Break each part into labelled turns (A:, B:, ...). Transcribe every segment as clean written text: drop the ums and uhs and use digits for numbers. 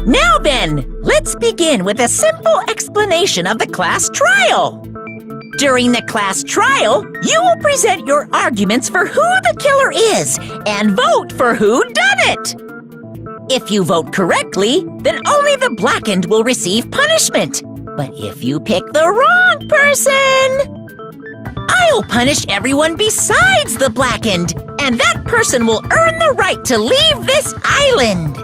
A: Now then, let's begin with a simple explanation of the class trial. During the class trial, you will present your arguments for who the killer is and vote for who done it. If you vote correctly, then only the blackened will receive punishment. But if you pick the wrong person, I'll punish everyone besides the blackened, and that person will earn the right to leave this island.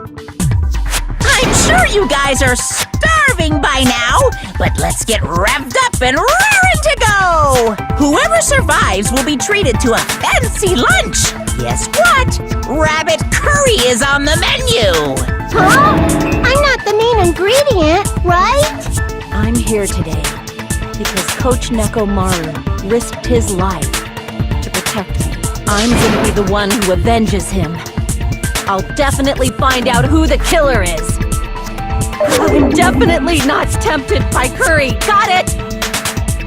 A: I'm sure you guys are starving by now, but let's get revved up and raring to go! Whoever survives will be treated to a fancy lunch. Guess what? Rabbit curry is on the menu!
B: Huh? I'm not the main ingredient, right?
C: I'm here today because Coach Nekomaru risked his life to protect me. I'm gonna be the one who avenges him. I'll definitely find out who the killer is. I'm definitely not tempted by curry. Got it?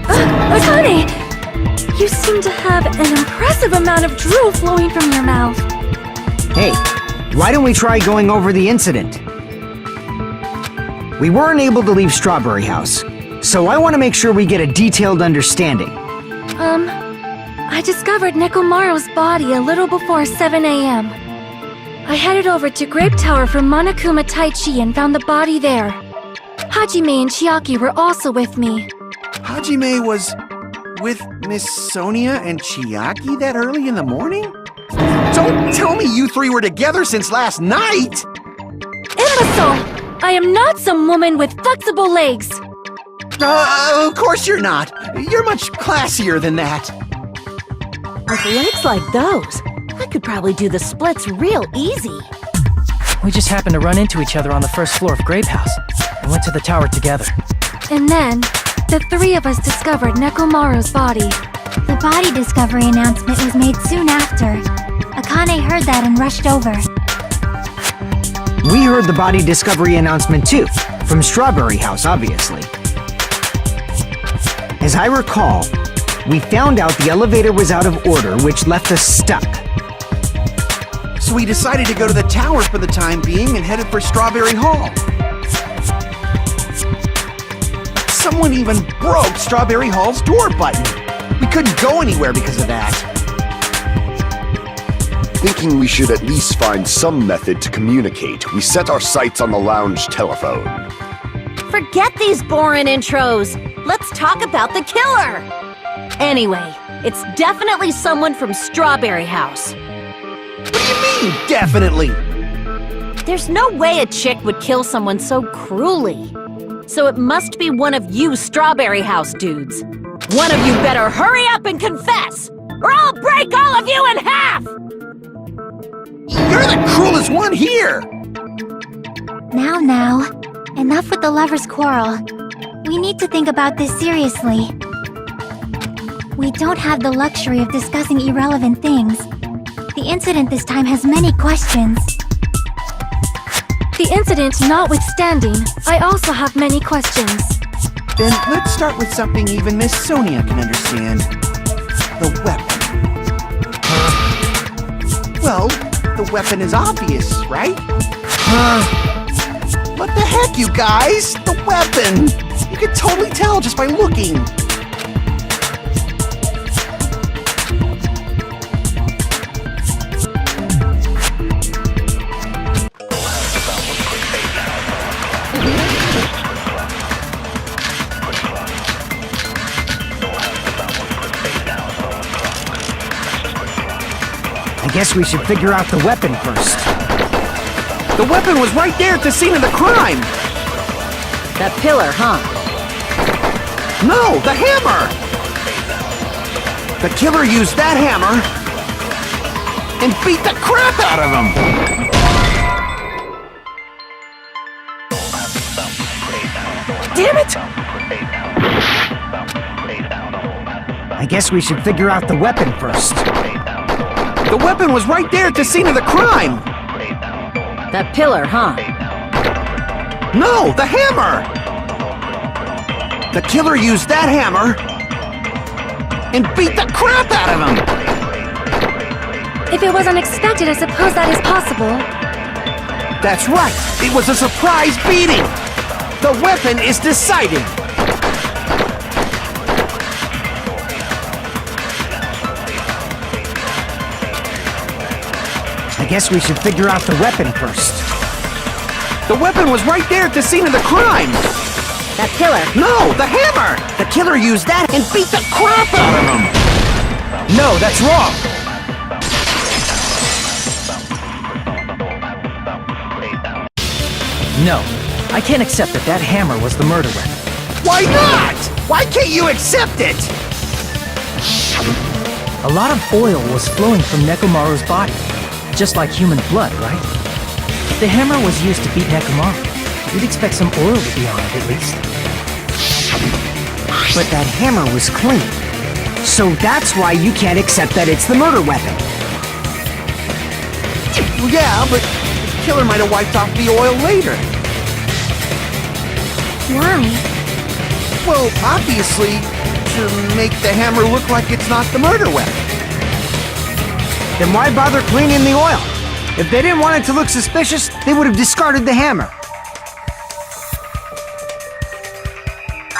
D: Akane! You seem to have an impressive amount of drool flowing from your mouth.
E: Hey, why don't we try going over the incident? We weren't able to leave Strawberry House, so I want to make sure we get a detailed understanding.
D: I discovered Nekomaru's body a little before 7 a.m. I headed over to Grape Tower for Monokuma Taichi and found the body there. Hajime and Chiaki were also with me.
F: Hajime was with Miss Sonia and Chiaki that early in the morning? Don't tell me you three were together since last night!
D: Imbecile! I am not some woman with flexible legs!
F: Of course you're not! You're much classier than that!
C: With legs like those, I could probably do the splits real easy.
G: We just happened to run into each other on the first floor of Grape House and went to the tower together.
D: And then, the three of us discovered Nekomaru's body.
B: The body discovery announcement was made soon after. Akane heard that and rushed over.
E: We heard the body discovery announcement too, from Strawberry House, obviously. As I recall, we found out the elevator was out of order, which left us stuck.
F: So we decided to go to the tower for the time being and headed for Strawberry Hall. Someone even broke Strawberry Hall's door button. We couldn't go anywhere because of that.
H: Thinking we should at least find some method to communicate, we set our sights on the lounge telephone.
C: Forget these boring intros. Let's talk about the killer. Anyway, it's definitely someone from Strawberry House.
F: What do you mean, definitely?
C: There's no way a chick would kill someone so cruelly. So it must be one of you Strawberry House dudes. One of you better hurry up and confess, or I'll break all of you in half!
F: You're the cruelest one here!
B: Now, enough with the lovers' quarrel. We need to think about this seriously. We don't have the luxury of discussing irrelevant things. The incident this time has many questions.
D: The incident notwithstanding, I also have many questions.
F: Then let's start with something even Miss Sonia can understand. The weapon. Well, the weapon is obvious, right? What the heck, you guys? The weapon! You can totally tell just by looking.
E: I guess we should figure out the weapon first.
F: The weapon was right there at the scene of the crime!
C: That pillar, huh?
F: No, the hammer! The killer used that hammer and beat the crap out of him!
G: Damn it!
E: I guess we should figure out the weapon first.
F: The weapon was right there at the scene of the crime!
C: That pillar, huh?
F: No, the hammer! The killer used that hammer and beat the crap out of him!
D: If it was unexpected, I suppose that is possible.
F: That's right. It was a surprise beating. The weapon is deciding.
E: I guess we should figure out the weapon first.
F: The weapon was right there at the scene of the crime.
A: That pillar.
F: No, the hammer. The killer used that and beat the crap out of him.
G: No, that's wrong! No, I can't accept that that hammer was the murder weapon.
F: Why not? Why can't you accept it?
G: A lot of oil was flowing from Nekomaru's body, just like human blood, right? If the hammer was used to beat Nekomaru, you'd expect some oil to be on it at least.
E: But that hammer was clean. So that's why you can't accept that it's the murder weapon.
F: Well, yeah, but the killer might have wiped off the oil later.
B: Why?
F: Well, obviously, to make the hammer look like it's not the murder weapon.
E: Then why bother cleaning the oil? If they didn't want it to look suspicious, they would have discarded the hammer.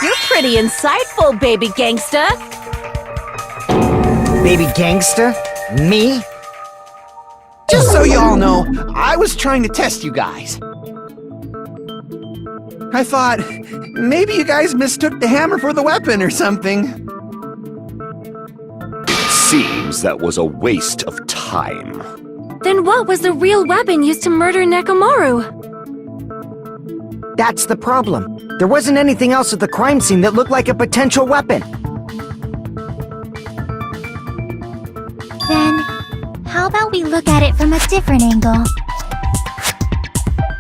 C: You're pretty insightful, baby gangsta.
E: Baby gangsta? Me?
F: Just so you all know, I was trying to test you guys. I thought, maybe you guys mistook the hammer for the weapon or something.
H: Seems that was a waste of time.
D: Then what was the real weapon used to murder Nekomaru?
E: That's the problem. There wasn't anything else at the crime scene that looked like a potential weapon.
B: Then, how about we look at it from a different angle?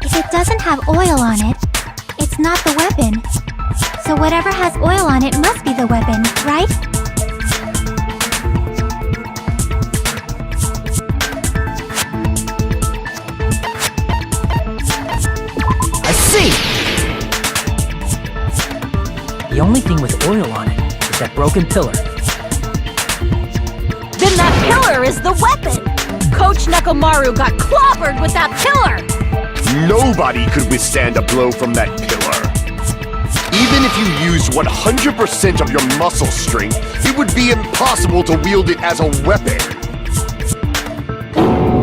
B: If it doesn't have oil on it, it's not the weapon. So whatever has oil on it must be the weapon, right?
E: I see!
G: The only thing with oil on it is that broken pillar.
C: Then that pillar is the weapon! Coach Nekomaru got clobbered with that pillar!
H: Nobody could withstand a blow from that pillar. Even if you used 100% of your muscle strength, it would be impossible to wield it as a weapon.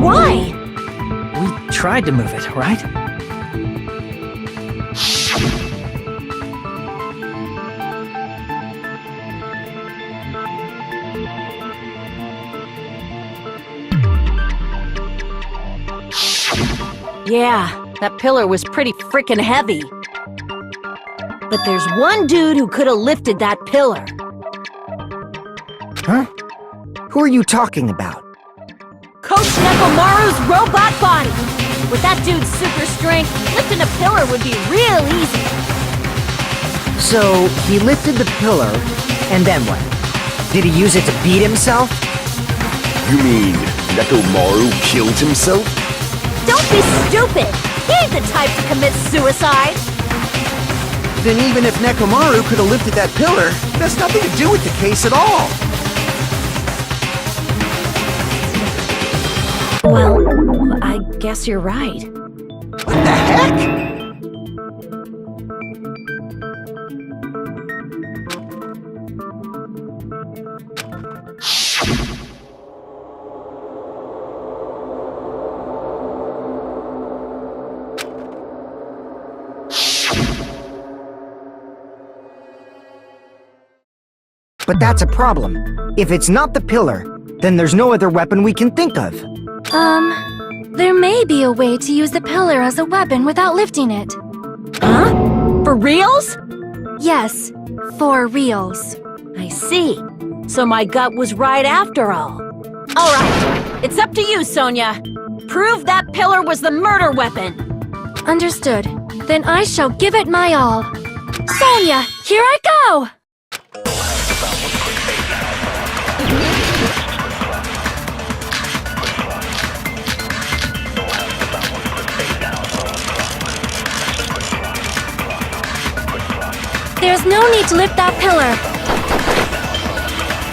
C: Why?
G: We tried to move it, right?
C: Yeah, that pillar was pretty frickin' heavy. But there's one dude who could have lifted that pillar.
E: Huh? Who are you talking about?
C: Coach Nekomaru's robot body! With that dude's super strength, lifting a pillar would be real easy.
E: So, he lifted the pillar, and then what? Did he use it to beat himself?
H: You mean Nekomaru killed himself?
C: Don't be stupid! He ain't the type to commit suicide!
F: Then even if Nekomaru could have lifted that pillar, it has nothing to do with the case at all.
C: Well, I guess you're right.
F: What the heck?
E: But that's a problem. If it's not the pillar, then there's no other weapon we can think of.
D: There may be a way to use the pillar as a weapon without lifting it.
C: Huh? For reals?
D: Yes, for reals.
C: I see. So my gut was right after all. Alright, it's up to you, Sonia. Prove that pillar was the murder weapon.
D: Understood. Then I shall give it my all. Sonia, here I go! There's no need to lift that pillar.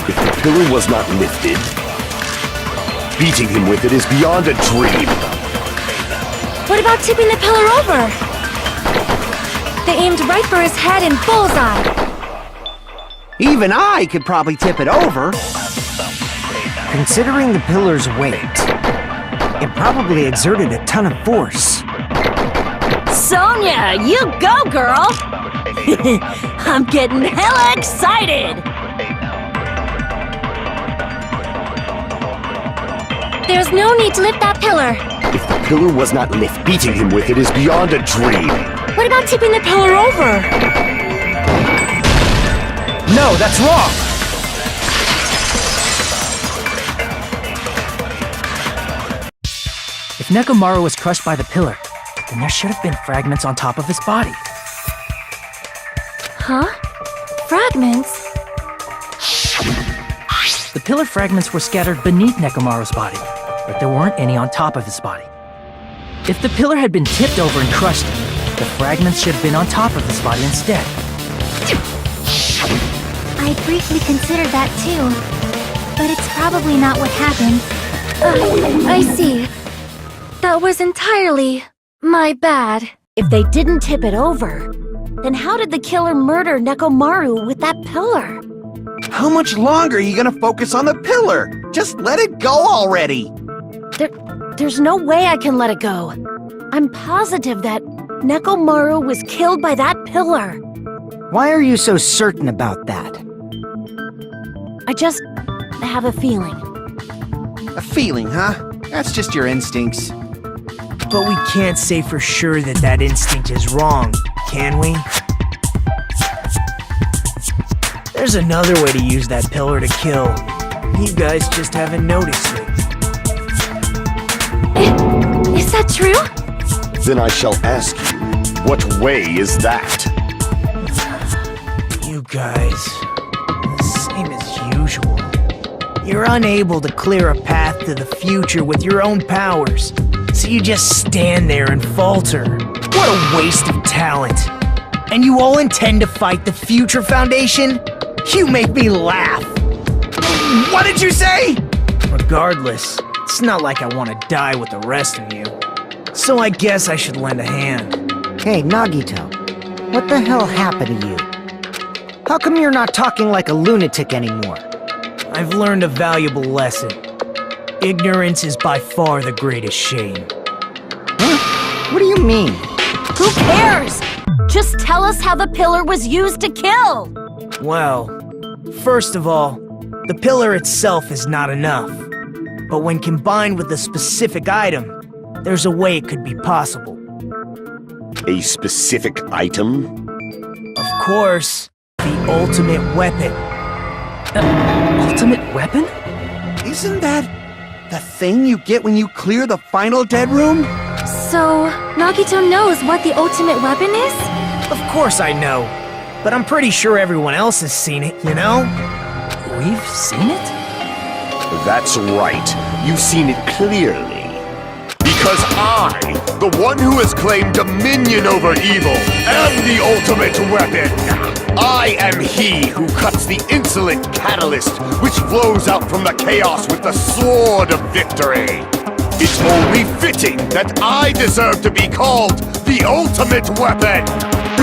H: If the pillar was not lifted, beating him with it is beyond a dream.
D: What about tipping the pillar over? They aimed right for his head and bullseye.
E: Even I could probably tip it over. Considering the pillar's weight, it probably exerted a ton of force.
C: Sonia, you go, girl! I'm getting hella excited!
D: There's no need to lift that pillar.
H: If the pillar was not lift, beating him with it is beyond a dream.
D: What about tipping the pillar over?
E: No, that's wrong!
G: If Nekomaru was crushed by the pillar, then there should have been fragments on top of his body.
D: Huh? Fragments?
G: The pillar fragments were scattered beneath Nekomaru's body, but there weren't any on top of his body. If the pillar had been tipped over and crushed him, the fragments should have been on top of his body instead.
B: I briefly considered that too, but it's probably not what happened.
D: I see. That was entirely my bad.
C: If they didn't tip it over, then how did the killer murder Nekomaru with that pillar?
F: How much longer are you gonna focus on the pillar? Just let it go already!
C: There's no way I can let it go. I'm positive that Nekomaru was killed by that pillar.
E: Why are you so certain about that?
C: I have a feeling.
F: A feeling, huh? That's just your instincts.
E: But we can't say for sure that that instinct is wrong, can we? There's another way to use that pillar to kill. You guys just haven't noticed it.
D: Is that true?
H: Then I shall ask you, what way is that?
E: You guys, the same as usual. You're unable to clear a path to the future with your own powers, so you just stand there and falter. What a waste of talent. And you all intend to fight the Future Foundation? You make me laugh. What did you say? Regardless, it's not like I want to die with the rest of you. So I guess I should lend a hand. Hey, Nagito, what the hell happened to you? How come you're not talking like a lunatic anymore? I've learned a valuable lesson. Ignorance is by far the greatest shame. Huh? What do you mean?
C: Who cares? Just tell us how the pillar was used to kill!
E: Well, first of all, the pillar itself is not enough. But when combined with a specific item, there's a way it could be possible.
H: A specific item?
E: Of course, the ultimate weapon.
G: Ultimate weapon?
F: Isn't that the thing you get when you clear the final dead room?
D: So, Nagito knows what the ultimate weapon is?
E: Of course I know, but I'm pretty sure everyone else has seen it, you know?
G: We've seen it?
H: That's right. You've seen it clearly. Because I, the one who has claimed dominion over evil, am the ultimate weapon. I am he who cuts the insolent catalyst which flows out from the chaos with the sword of victory. It's only fitting that I deserve to be called the ultimate weapon.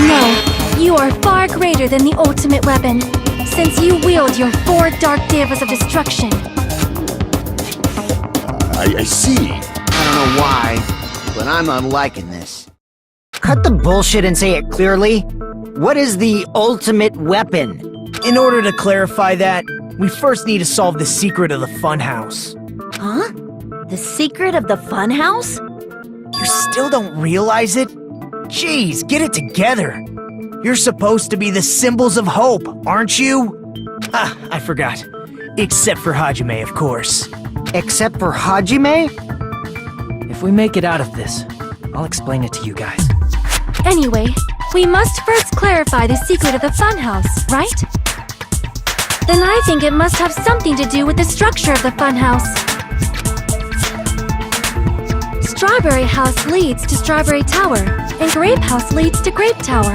D: No, you are far greater than the ultimate weapon, since you wield your 4 dark devas of destruction.
H: I see.
F: I don't know why, but I'm not liking this.
E: Cut the bullshit and say it clearly. What is the ultimate weapon? In order to clarify that, we first need to solve the secret of the funhouse.
C: Huh? The secret of the funhouse?
E: You still don't realize it? Jeez, get it together. You're supposed to be the symbols of hope, aren't you? Ah, I forgot. Except for Hajime, of course. Except for Hajime?
G: If we make it out of this, I'll explain it to you guys.
D: Anyway, we must first clarify the secret of the funhouse, right? Then I think it must have something to do with the structure of the funhouse. Strawberry House leads to Strawberry Tower, and Grape House leads to Grape Tower.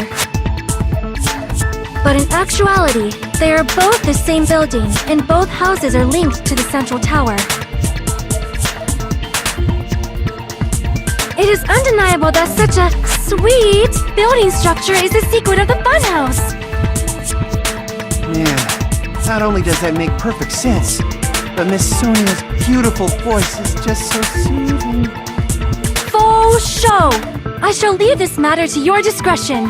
D: But in actuality, they are both the same building, and both houses are linked to the central tower. It is undeniable that such a sweet building structure is the secret of the funhouse.
F: Yeah, not only does that make perfect sense, but Miss Sonia's beautiful voice is just so soothing.
D: Faux show! I shall leave this matter to your discretion.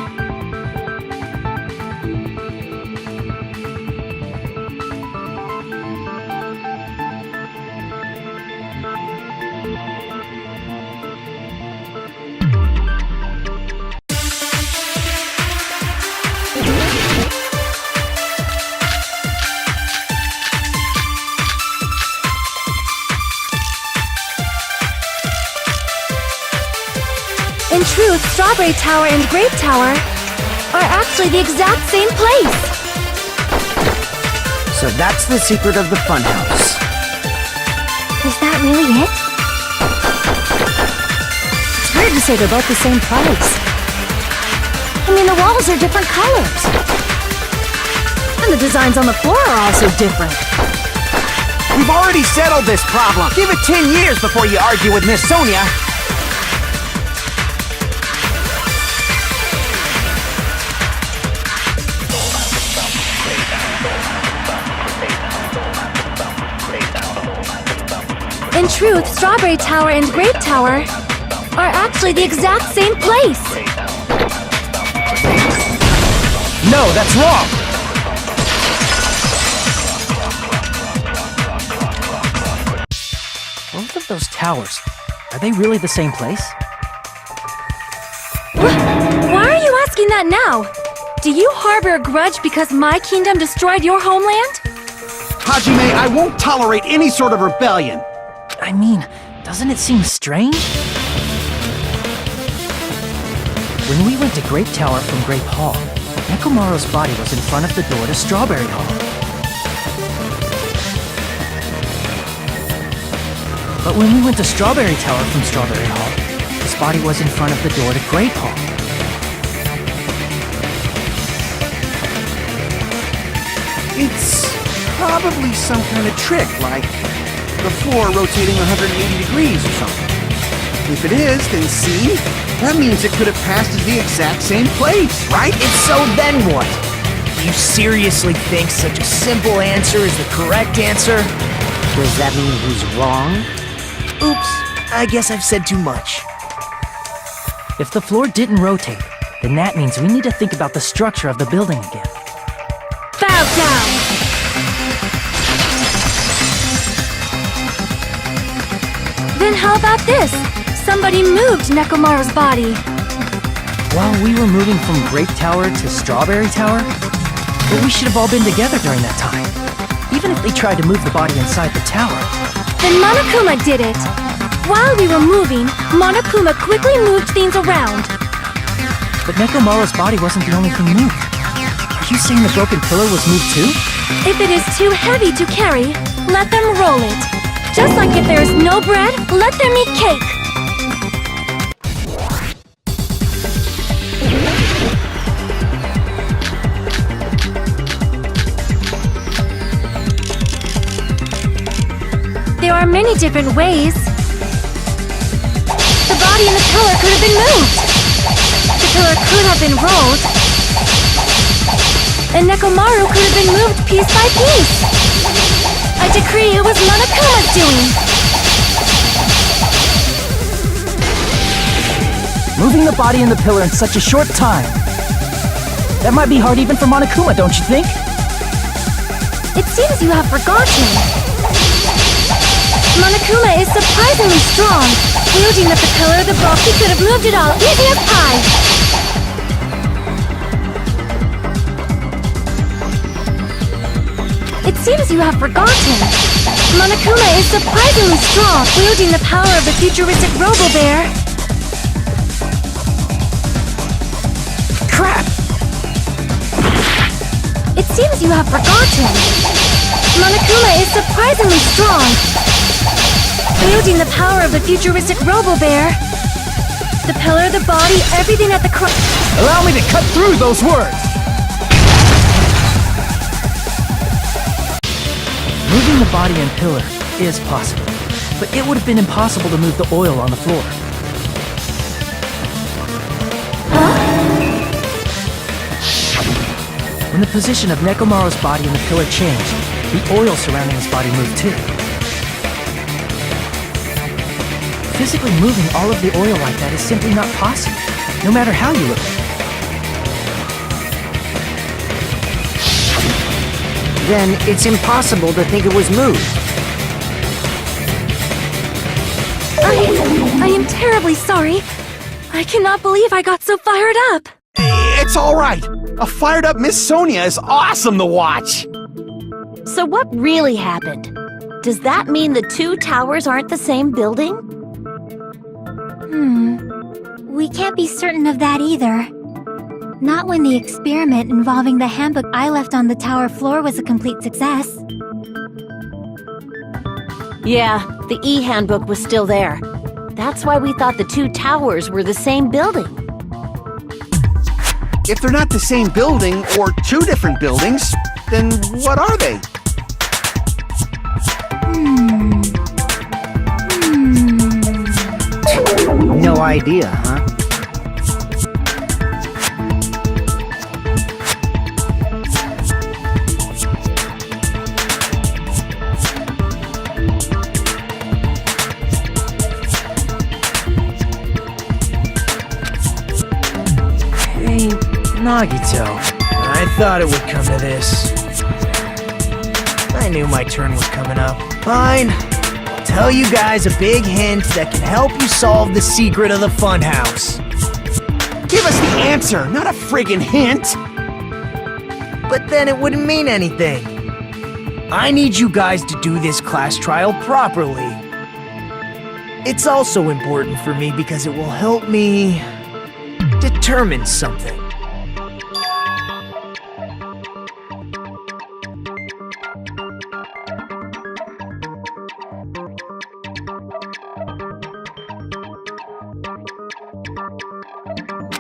D: In truth, Strawberry Tower and Grape Tower are actually the exact same place.
E: So that's the secret of the funhouse.
B: Is that really it?
C: It's weird to say they're both the same place. I mean, the walls are different colors. And the designs on the floor are also different.
E: We've already settled this problem. Give it 10 years before you argue with Miss Sonia.
D: In truth, Strawberry Tower and Grape Tower are actually the exact same place.
G: No, that's wrong! Both of those towers, are they really the same place?
D: Why are you asking that now? Do you harbor a grudge because my kingdom destroyed your homeland?
F: Hajime, I won't tolerate any sort of rebellion.
G: I mean, doesn't it seem strange? When we went to Grape Tower from Grape Hall, Nekomaru's body was in front of the door to Strawberry Hall. But when we went to Strawberry Tower from Strawberry Hall, his body was in front of the door to Grape Hall.
F: It's probably some kind of trick, like the floor rotating 180 degrees or something. If it is, then see? That means it could have passed as the exact same place, right?
E: If so, then what? Do you seriously think such a simple answer is the correct answer? Does that mean he's wrong? Oops, I guess I've said too much.
G: If the floor didn't rotate, then that means we need to think about the structure of the building again.
D: Bow down! Then how about this? Somebody moved Nekomaru's body.
G: While we were moving from Grape Tower to Strawberry Tower, but we should have all been together during that time. Even if they tried to move the body inside the tower.
D: Then Monokuma did it. While we were moving, Monokuma quickly moved things around.
G: But Nekomaru's body wasn't the only thing moved. Are you saying the broken pillar was moved too?
D: If it is too heavy to carry, let them roll it. Just like if there is no bread, let them eat cake. There are many different ways. The body and the pillar could have been moved. The pillar could have been rolled. And Nekomaru could have been moved piece by piece. I decree it was Monokuma's doing.
G: Moving the body and the pillar in such a short time. That might be hard even for Monokuma, don't you think?
D: It seems you have forgotten. Monokuma is surprisingly strong. Wielding up the pillar of the book, he could have moved it all easy as pie. It seems you have forgotten. Monokuma is surprisingly strong, wielding the power of the futuristic Robo-Bear.
G: Crap!
D: It seems you have forgotten. Monokuma is surprisingly strong, wielding the power of the futuristic Robo-Bear. The pillar, the body, everything at the
G: Allow me to cut through those words! Moving the body and pillar is possible, but it would have been impossible to move the oil on the floor. When the position of Nekomaru's body in the pillar changed, the oil surrounding his body moved too. Physically moving all of the oil like that is simply not possible, no matter how you look at it.
E: Then it's impossible to think it was moved.
D: I am terribly sorry. I cannot believe I got so fired up.
F: It's all right. A fired up Miss Sonia is awesome to watch.
C: So what really happened? Does that mean the two towers aren't the same building?
B: We can't be certain of that either. Not when the experiment involving the handbook I left on the tower floor was a complete success.
C: Yeah, the e-handbook was still there. That's why we thought the two towers were the same building.
F: If they're not the same building or two different buildings, then what are they?
E: No idea, huh?
G: Hey, Nagito, I thought it would come to this. I knew my turn was coming up. Fine. I'll tell you guys a big hint that can help you solve the secret of the funhouse.
F: Give us the answer, not a friggin' hint.
G: But then it wouldn't mean anything. I need you guys to do this class trial properly. It's also important for me because it will help me determine something.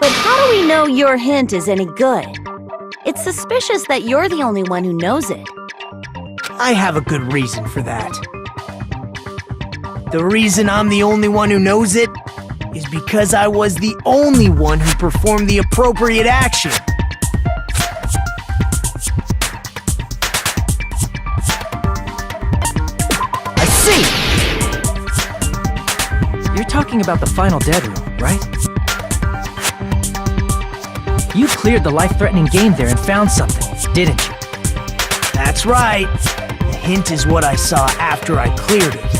C: But how do we know your hint is any good? It's suspicious that you're the only one who knows it.
G: I have a good reason for that. The reason I'm the only one who knows it is because I was the only one who performed the appropriate action. I see! You're talking about the final dead room, right? You cleared the life-threatening game there and found something, didn't you? That's right. The hint is what I saw after I cleared it.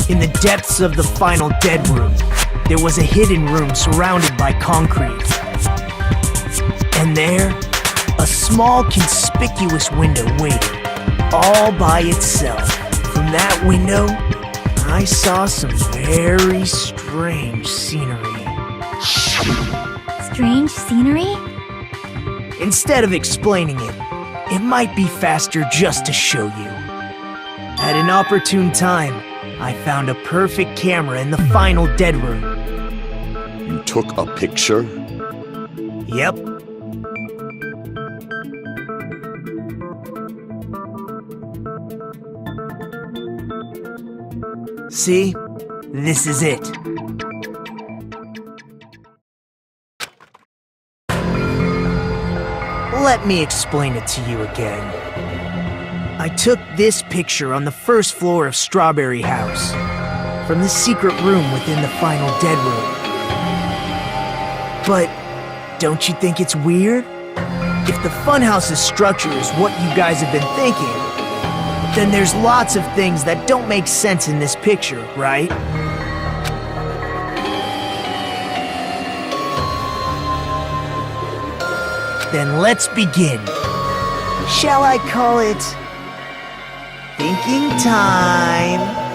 G: In the depths of the final dead room, there was a hidden room surrounded by concrete. And there, a small conspicuous window waited, all by itself. From that window, I saw some very strange scenery.
B: Strange scenery?
G: Instead of explaining it, it might be faster just to show you. At an opportune time, I found a perfect camera in the final dead room.
H: You took a picture?
G: Yep. See? This is it. Let me explain it to you again. I took this picture on the first floor of Strawberry House, from the secret room within the final dead room. But don't you think it's weird? If the funhouse's structure is what you guys have been thinking, then there's lots of things that don't make sense in this picture, right? Then let's begin. Shall I call it thinking time?